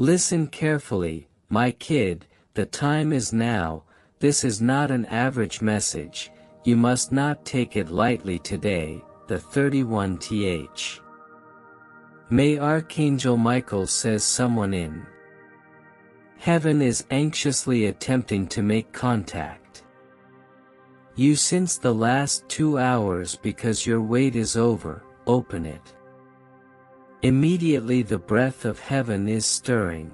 Listen carefully, my kid, the time is now. This is not an average message, you must not take it lightly today, the 31th. May Archangel Michael says someone in heaven is anxiously attempting to make contact. You since the last 2 hours because your wait is over, open it. Immediately the breath of heaven is stirring.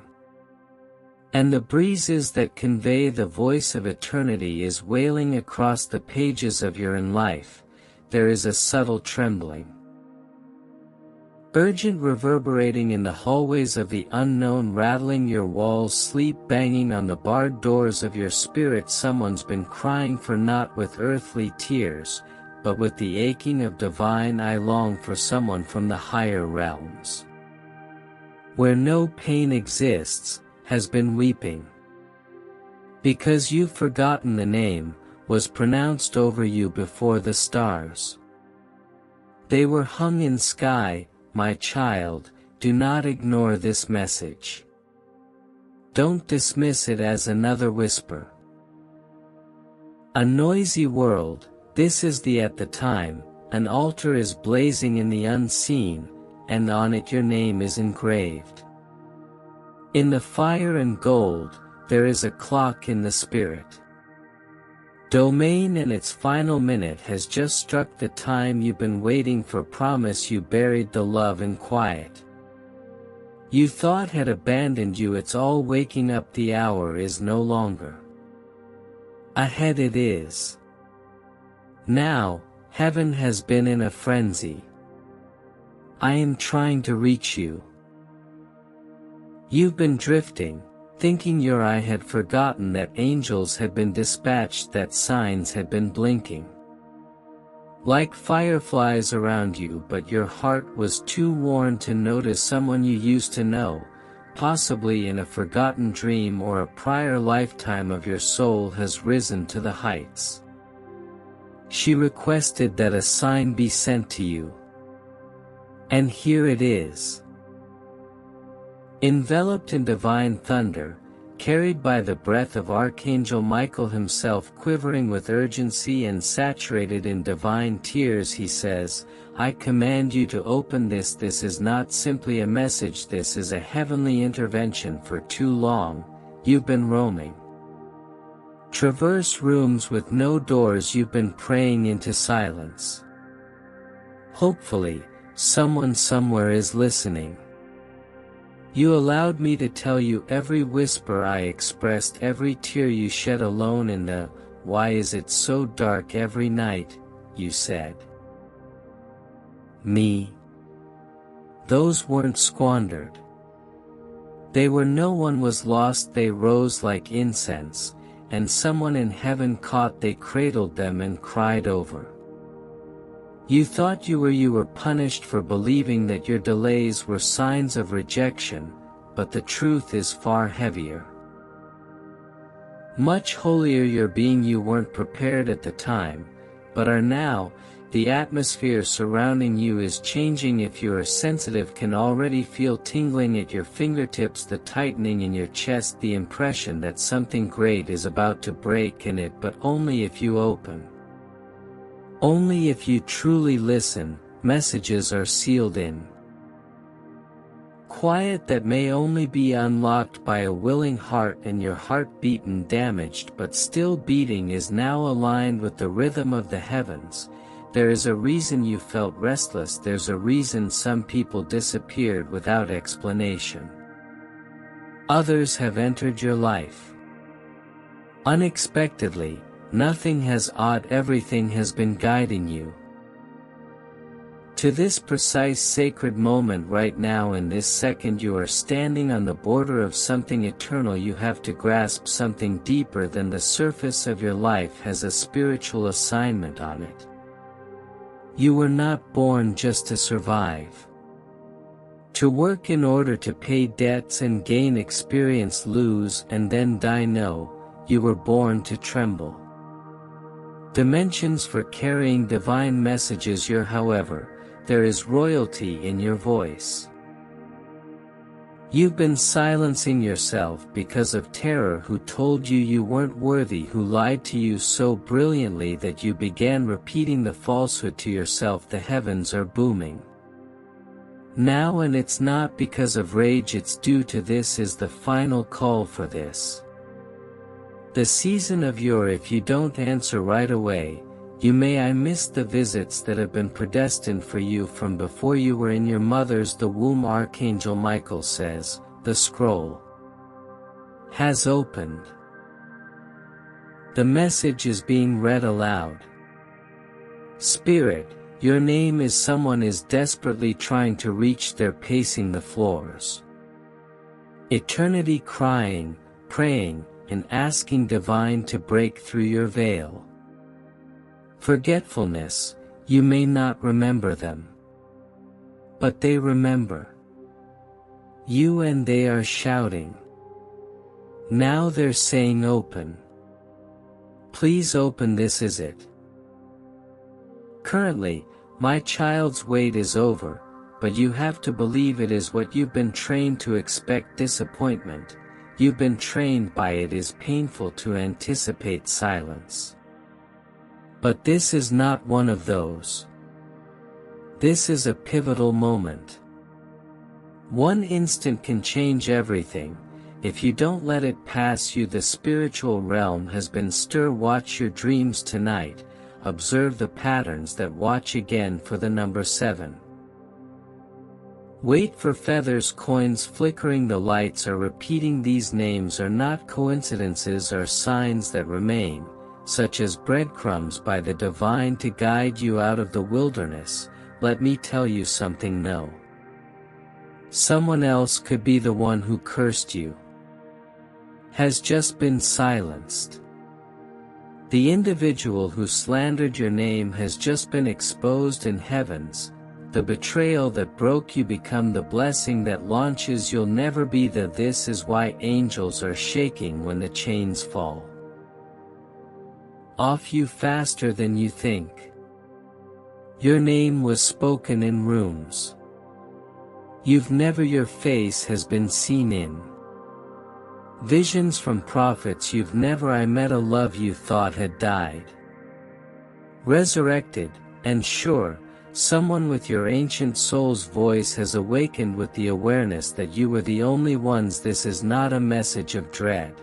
And the breezes that convey the voice of eternity is wailing across the pages of your own life. There is a subtle trembling. Urgent reverberating in the hallways of the unknown, rattling your walls, sleep banging on the barred doors of your spirit. Someone's been crying for not with earthly tears, but with the aching of divine. I long for someone from the higher realms, where no pain exists, has been weeping. Because you've forgotten the name, was pronounced over you before the stars. They were hung in sky. My child, do not ignore this message. Don't dismiss it as another whisper. A noisy world, this is at the time, an altar is blazing in the unseen, and on it your name is engraved. In the fire and gold, there is a clock in the spirit. Domain and its final minute has just struck the time you've been waiting for. Promise you buried the love in quiet. You thought had abandoned you, it's all waking up. The hour is no longer ahead, it is now. Heaven has been in a frenzy. I am trying to reach you. You've been drifting, thinking your eye had forgotten that angels had been dispatched, that signs had been blinking like fireflies around you, but your heart was too worn to notice someone you used to know, possibly in a forgotten dream or a prior lifetime of your soul has risen to the heights. She requested that a sign be sent to you. And here it is. Enveloped in divine thunder, carried by the breath of Archangel Michael himself, quivering with urgency and saturated in divine tears, he says, I command you to open this. This is not simply a message, this is a heavenly intervention. For too long, you've been roaming. Traverse rooms with no doors, you've been praying into silence. Hopefully, someone somewhere is listening. You allowed me to tell you every whisper I expressed, every tear you shed alone in the, why is it so dark every night, you said. Me. Those weren't squandered. They were. No one was lost, they rose like incense, and someone in heaven caught, they cradled them and cried over. You thought you were punished for believing that your delays were signs of rejection, but the truth is far heavier. Much holier your being. You weren't prepared at the time, but are now. The atmosphere surrounding you is changing. If you are sensitive, can already feel tingling at your fingertips, the tightening in your chest, the impression that something great is about to break in it, but only if you open. Only if you truly listen. Messages are sealed in quiet that may only be unlocked by a willing heart, and your heart, beaten, damaged but still beating, is now aligned with the rhythm of the heavens. There is a reason you felt restless, there's a reason some people disappeared without explanation. Others have entered your life unexpectedly. Nothing has odd, everything has been guiding you to this precise sacred moment right now. In this second you are standing on the border of something eternal. You have to grasp something deeper than the surface of your life, has a spiritual assignment on it. You were not born just to survive, to work in order to pay debts and gain experience, lose and then die. No, you were born to tremble. Dimensions for carrying divine messages. However, there is royalty in your voice. You've been silencing yourself because of terror, who told you you weren't worthy, who lied to you so brilliantly that you began repeating the falsehood to yourself. The heavens are booming now, and it's not because of rage, it's due to this is the final call for this. The season of your if you don't answer right away, you may I missed the visits that have been predestined for you from before you were in your mother's the womb. Archangel Michael says, the scroll has opened. The message is being read aloud. Spirit, your name is someone is desperately trying to reach, they're pacing the floors. Eternity crying, praying, and asking divine to break through your veil. Forgetfulness, you may not remember them, but they remember you, and they are shouting. Now they're saying open. Please open, this is it. Currently, my child's wait is over, but you have to believe it is what you've been trained to expect. Disappointment, you've been trained by it, is painful to anticipate silence. But this is not one of those. This is a pivotal moment. One instant can change everything. If you don't let it pass you, the spiritual realm has been stirred. Watch your dreams tonight. Observe the patterns that watch again for the number 7. Wait for feathers, coins flickering, the lights are repeating. These names are not coincidences, or signs that remain, such as breadcrumbs by the divine to guide you out of the wilderness. Let me tell you something, no. Someone else could be the one who cursed you, has just been silenced. The individual who slandered your name has just been exposed in heavens. The betrayal that broke you become the blessing that launches. You'll never be the. This is why angels are shaking when the chains fall off you faster than you think. Your name was spoken in rooms you've never. Your face has been seen in visions from prophets you've never. I met a love you thought had died, resurrected, and sure, someone with your ancient soul's voice has awakened with the awareness that you were the only ones. This is not a message of dread.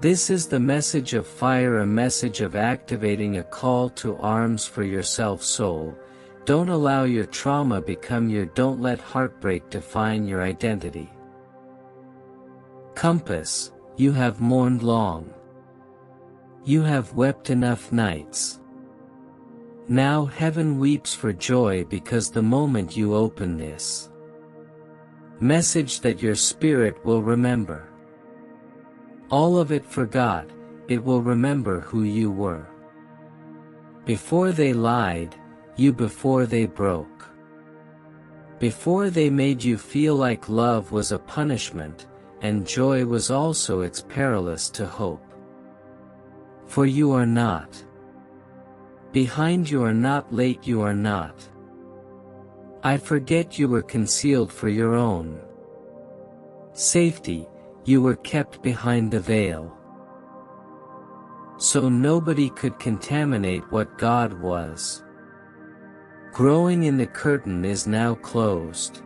This is the message of fire, a message of activating, a call to arms for yourself. Soul, don't allow your trauma become your. Don't let heartbreak define your identity. Compass, you have mourned long. You have wept enough nights. Now heaven weeps for joy, because the moment you open this message that your spirit will remember all of it. For God, it will remember who you were before they lied, you before they broke, before they made you feel like love was a punishment, and joy was also. It's perilous to hope, for you are not behind, you are not late, you are not. I forget you were concealed for your own safety, you were kept behind the veil, so nobody could contaminate what God was growing in. The curtain is now closed,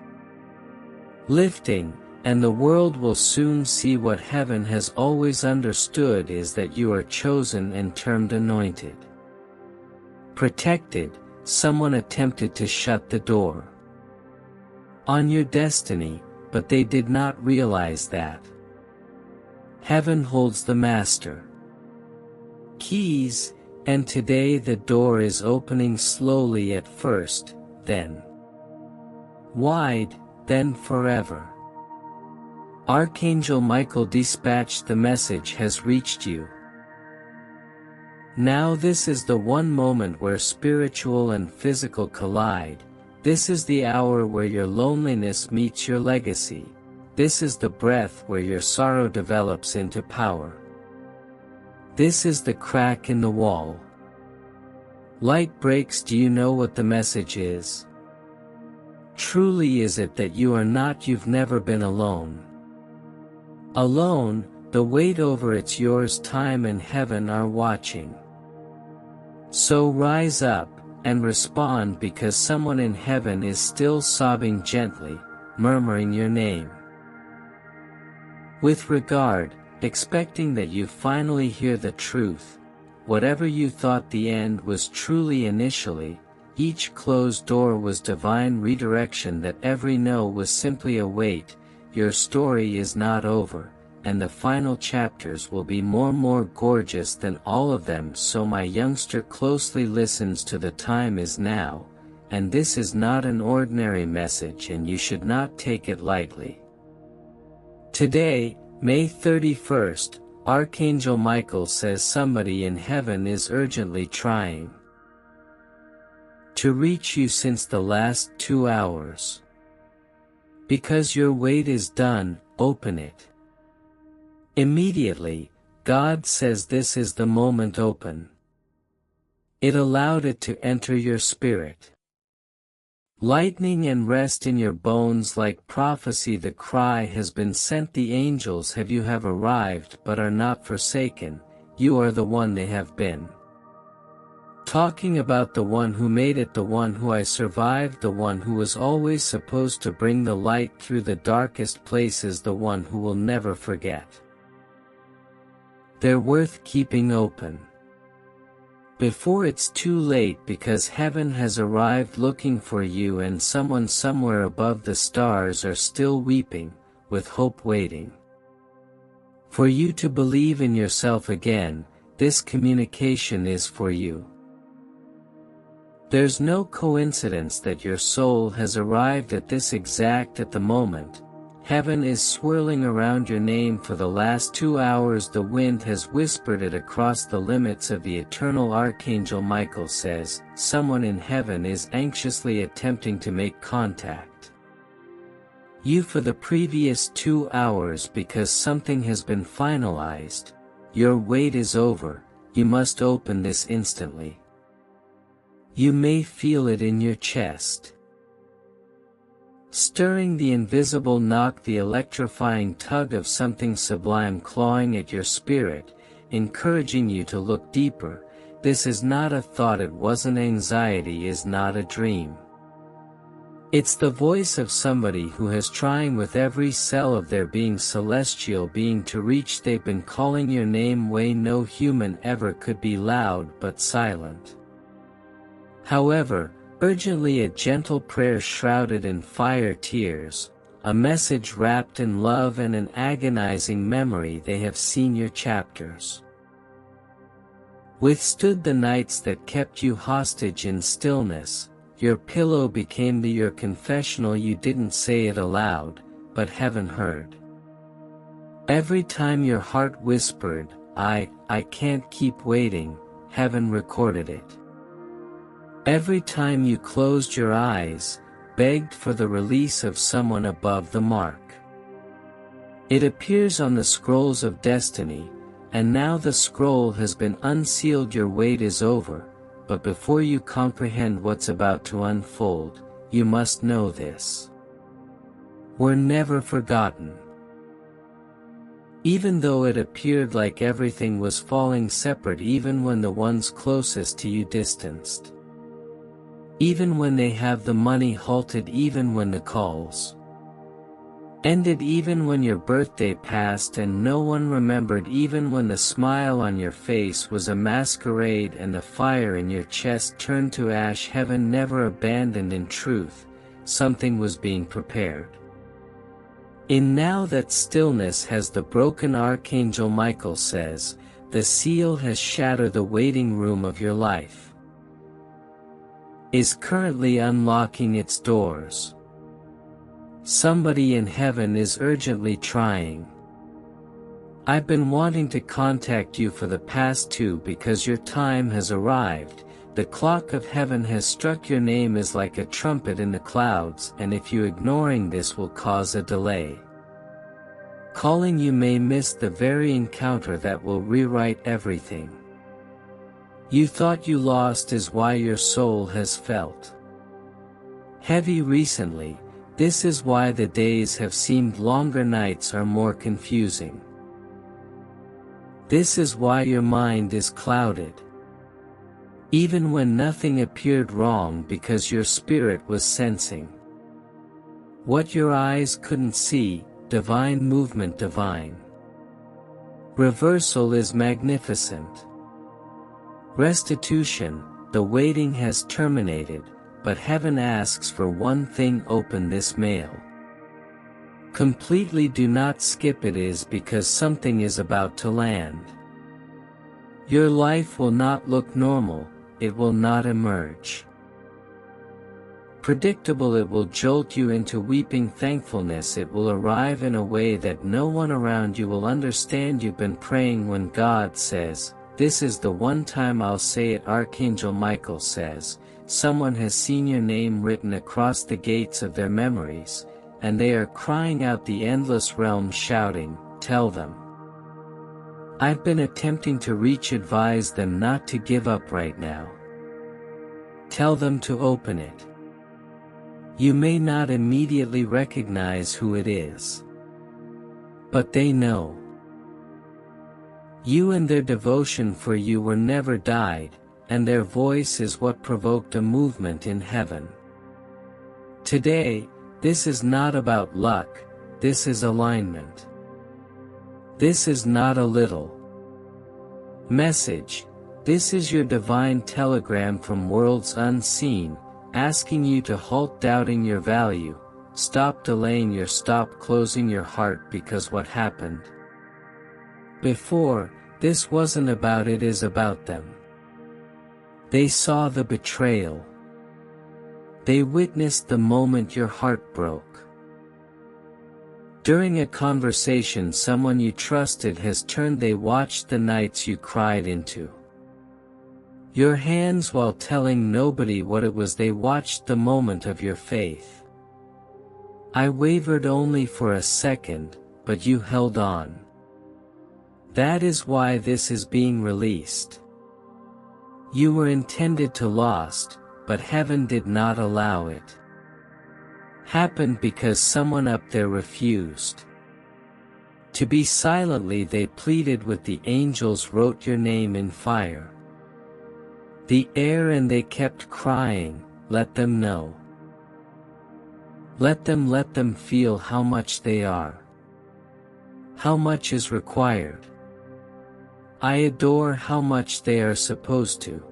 lifting, and the world will soon see what heaven has always understood, is that you are chosen and termed anointed, protected. Someone attempted to shut the door on your destiny, but they did not realize that heaven holds the master keys, and today the door is opening slowly at first, then wide, then forever. Archangel Michael dispatched, the message has reached you. Now this is the one moment where spiritual and physical collide. This is the hour where your loneliness meets your legacy. This is the breath where your sorrow develops into power. This is the crack in the wall. Light breaks. Do you know what the message is? Truly is it that you've never been alone. Alone, the weight over it's yours, time and heaven are watching. So rise up, and respond, because someone in heaven is still sobbing gently, murmuring your name. With regard, expecting that you finally hear the truth, whatever you thought the end was truly initially, each closed door was divine redirection, that every no was simply a wait. Your story is not over, and the final chapters will be more gorgeous than all of them. So my youngster closely listens to the time is now, and this is not an ordinary message, and you should not take it lightly. Today, May 31st, Archangel Michael says somebody in heaven is urgently trying to reach you since the last 2 hours. Because your wait is done, open it. Immediately, God says this is the moment. Open it. Allowed it to enter your spirit. Lightning and rest in your bones like prophecy. The cry has been sent. The angels have arrived, but are not forsaken. You are the one they have been talking about, the one who made it, the one who I survived, the one who was always supposed to bring the light through the darkest places, the one who will never forget. They're worth keeping open before it's too late, because heaven has arrived looking for you, and someone somewhere above the stars are still weeping, with hope waiting for you to believe in yourself again. This communication is for you. There's no coincidence that your soul has arrived at the moment. Heaven is swirling around your name for the last 2 hours. The wind has whispered it across the limits of the eternal. Archangel Michael says, someone in heaven is anxiously attempting to make contact you for the previous 2 hours, because something has been finalized. Your wait is over. You must open this instantly. You may feel it in your chest, stirring the invisible knock, the electrifying tug of something sublime clawing at your spirit, encouraging you to look deeper. This is not a thought, it wasn't. Anxiety is not a dream. It's the voice of somebody who has trying with every cell of their being, celestial being, to reach. They've been calling your name way no human ever could be, loud but silent. However, urgently, a gentle prayer shrouded in fire, tears, a message wrapped in love, and an agonizing memory. They have seen your chapters, withstood the nights that kept you hostage in stillness. Your pillow became your confessional. You didn't say it aloud, but heaven heard. Every time your heart whispered, I can't keep waiting, heaven recorded it. Every time you closed your eyes, begged for the release of someone above the mark, it appears on the scrolls of destiny, and now the scroll has been unsealed. Your wait is over, but before you comprehend what's about to unfold, you must know this: we're never forgotten. Even though it appeared like everything was falling separate, even when the ones closest to you distanced, even when they have the money halted, even when the calls ended, even when your birthday passed and no one remembered, even when the smile on your face was a masquerade and the fire in your chest turned to ash, heaven never abandoned. In truth, something was being prepared. In now that stillness has the broken, Archangel Michael says, the seal has shattered. The waiting room of your life is currently unlocking its doors. Somebody in heaven is urgently trying. I've been wanting to contact you for the past 2 because your time has arrived. The clock of heaven has struck. Your name is like a trumpet in the clouds, and if you ignoring this will cause a delay. Calling you may miss the very encounter that will rewrite everything. You thought you lost is why your soul has felt Heavy recently, this is why the days have seemed longer, nights are more confusing. This is why your mind is clouded. Even when nothing appeared wrong, because your spirit was sensing what your eyes couldn't see, divine movement, divine reversal is magnificent. Restitution, the waiting has terminated, but heaven asks for one thing: open this mail. Completely, do not skip it, is because something is about to land. Your life will not look normal, it will not emerge predictable, it will jolt you into weeping thankfulness, it will arrive in a way that no one around you will understand. You've been praying when God says, "This is the one time I'll say it." Archangel Michael says, someone has seen your name written across the gates of their memories, and they are crying out the endless realm, shouting, "Tell them I've been attempting to reach." Advise them not to give up right now. Tell them to open it. You may not immediately recognize who it is, but they know. You and their devotion for you were never died, and their voice is what provoked a movement in heaven. Today, this is not about luck, this is alignment. This is not a little message, this is your divine telegram from worlds unseen, asking you to halt doubting your value, stop delaying stop closing your heart, because what happened before, this wasn't about it is about them. They saw the betrayal. They witnessed the moment your heart broke. During a conversation someone you trusted has turned. They watched the nights you cried into your hands while telling nobody what it was. They watched the moment of your faith. I wavered only for a second, but you held on. That is why this is being released. You were intended to lost, but heaven did not allow it. Happened because someone up there refused to be. Silently they pleaded with the angels, wrote your name in fire, the air, and they kept crying, let them know. Let them feel how much they are. How much is required. I adore how much they are supposed to.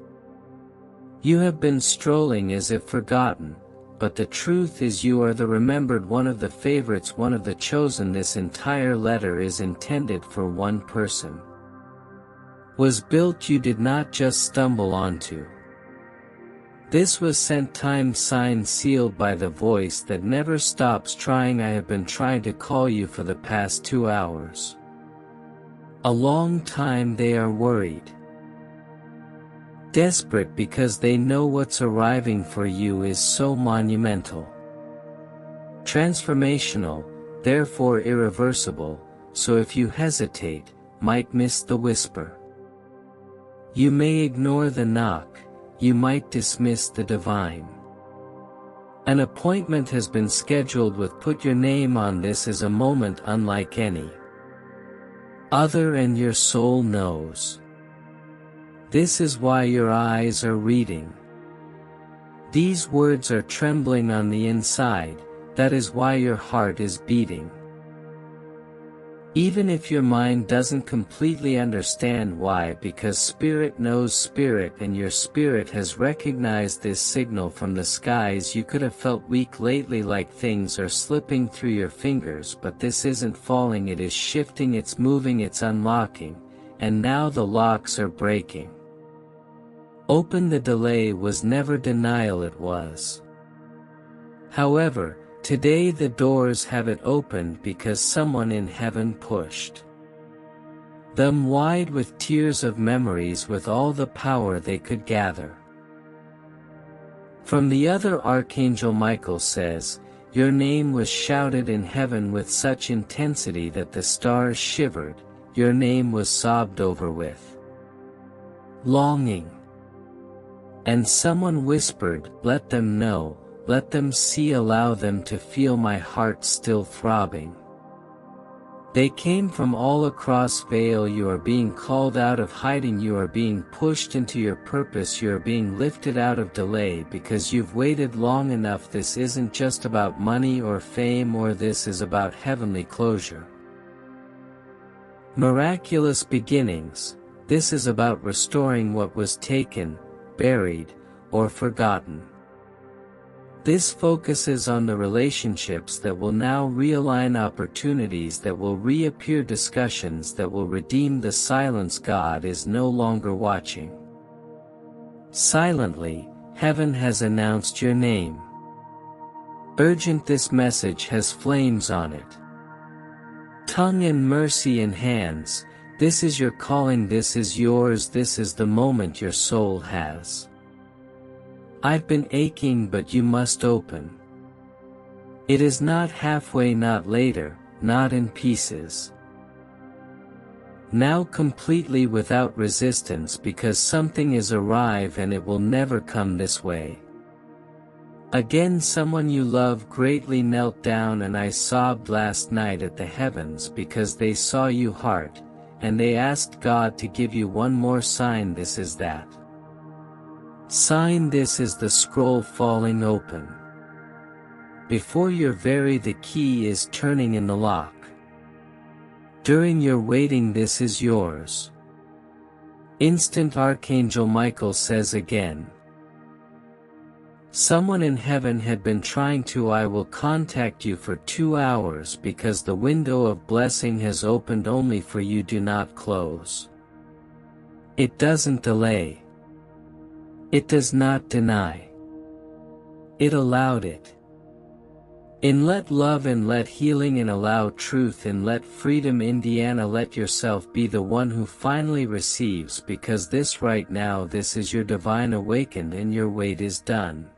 You have been strolling as if forgotten, but the truth is you are the remembered, one of the favorites, one of the chosen. This entire letter is intended for one person. Was built, you did not just stumble onto. This was sent, time, signed, sealed by the voice that never stops trying. I have been trying to call you for the past 2 hours. A long time. They are worried, desperate, because they know what's arriving for you is so monumental, transformational, therefore irreversible, so if you hesitate, might miss the whisper. You may ignore the knock, you might dismiss the divine. An appointment has been scheduled with. Put your name on. This is a moment unlike any other, and your soul knows. This is why your eyes are reading. These words are trembling on the inside, that is why your heart is beating. Even if your mind doesn't completely understand why, because spirit knows spirit, and your spirit has recognized this signal from the skies. You could have felt weak lately, like things are slipping through your fingers, but this isn't falling, it is shifting, it's moving, it's unlocking, and now the locks are breaking. Open. The delay was never denial, it was. However, today the doors have it opened because someone in heaven pushed them wide with tears of memories, with all the power they could gather. From the other, Archangel Michael says, your name was shouted in heaven with such intensity that the stars shivered, your name was sobbed over with longing. And someone whispered, let them know, let them see, allow them to feel my heart still throbbing. They came from all across Vale. You are being called out of hiding, you are being pushed into your purpose, you are being lifted out of delay because you've waited long enough. This isn't just about money or fame, or this is about heavenly closure. Miraculous beginnings. This is about restoring what was taken, buried, or forgotten. This focuses on the relationships that will now realign, opportunities that will reappear, discussions that will redeem the silence. God is no longer watching. Silently, heaven has announced your name. Urgent, this message has flames on it. Tongue and mercy in hands, this is your calling, this is yours, this is the moment your soul has. I've been aching, but you must open. It is not halfway, not later, not in pieces. Now completely without resistance, because something is arrive and it will never come this way. Again, someone you love greatly knelt down, and I sobbed last night at the heavens because they saw you heart, and they asked God to give you one more sign. This is that sign, this is the scroll falling open. Before your very the key is turning in the lock. During your waiting, this is yours. Instant. Archangel Michael says again. Someone in heaven had been trying to. I will contact you for 2 hours because the window of blessing has opened only for you. Do not close. It doesn't delay. It does not deny. It allowed it. In let love and let healing and allow truth and let freedom. Indiana, let yourself be the one who finally receives, because this right now, this is your divine awakened and your wait is done.